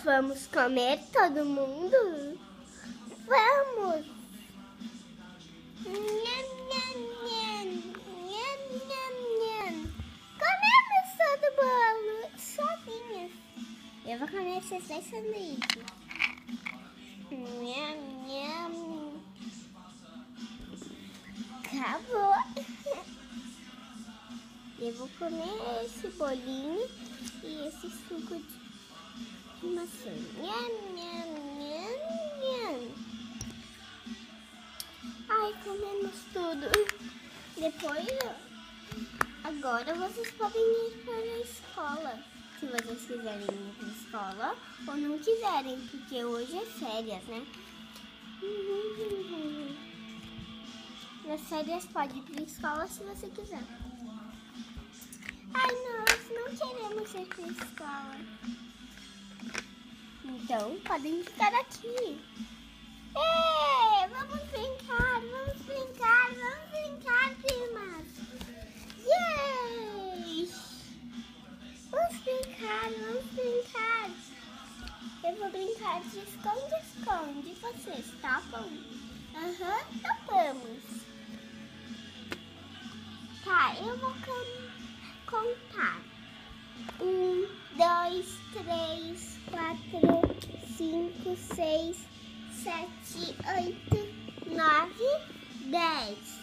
Vamos comer todo mundo? Vamos! Nham, nham, nham. Nham, nham, nham. Comemos todo o bolo sozinhas. Eu vou comer esses 10 sanduíches. Nham, nham. Acabou. Eu vou comer esse bolinho e esse suco de maçã. Nham, nham, nham, nham. Ai, comemos tudo. Depois, agora vocês podem ir para a escola. Se vocês quiserem ir para a escola ou não quiserem, porque hoje é férias, né? Nas férias pode ir para a escola se você quiser. Ai, nós não queremos ir para a escola. Então, podem ficar aqui. Vamos brincar, primas. Yay! Vamos brincar. Eu vou brincar de esconde-esconde. Vocês topam? Aham, topamos. Tá, eu vou contar. 1, 2, 3, 4, 5, 6, 7, 8, 9, 10.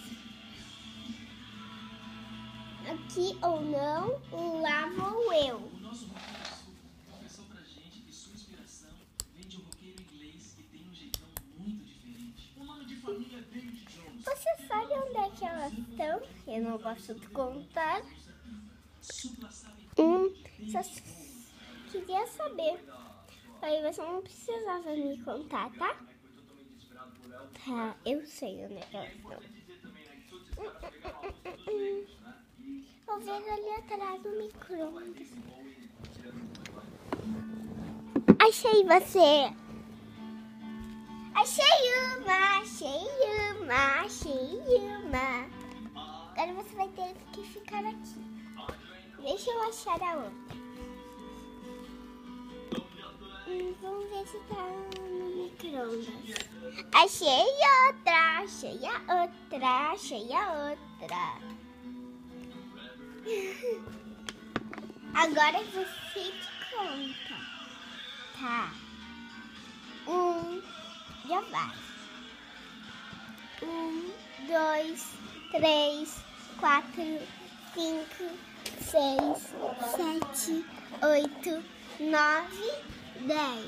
Aqui ou não, lá vou eu. O nosso professor confessou pra gente que sua inspiração vem de um roqueiro inglês que tem um jeitão muito diferente. O nome de família é David Jones. Você sabe onde é que elas estão? Eu não posso te contar. Só queria saber. Aí você não precisava me contar, tá? Tá, eu sei onde é que elas estão. Vou ver ali atrás do micro-ondas. Achei você! Achei uma! Agora você vai ter que ficar aqui. Deixa eu achar a outra. Vamos ver se tá no micro-ondas. Achei a outra. Agora você te conta. Tá. Já vai. 1, 2, 3, 4, 5, 6, 7, 8, 9, 10.